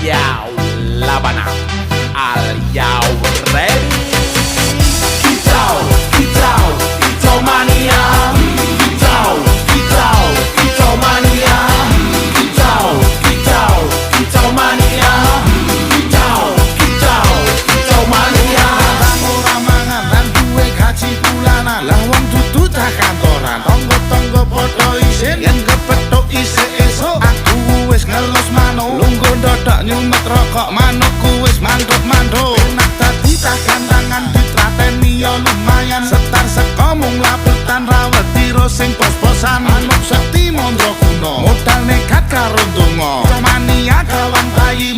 Yo, Labana, are you ready? Kicau mania. Kicau mania. Kicau mania. Kicau mania. Ora mangan lan duwe gaji bulanan, lah wong dudu tak kantoran. Tonggo-tonggo padha isin yen kepethuk isih esuk. Aku wis ngelus manuk, lungguh ndodok nyumet rokok manukku wis manduk-manduk. Enak dadi tak gantangan ditrateni ya lumayan. Setar seko mung laputan rawet tiro sing pos-posan. Manuk sekti mondro kuno, modal nekat karo ndonga. Mania kawan bayi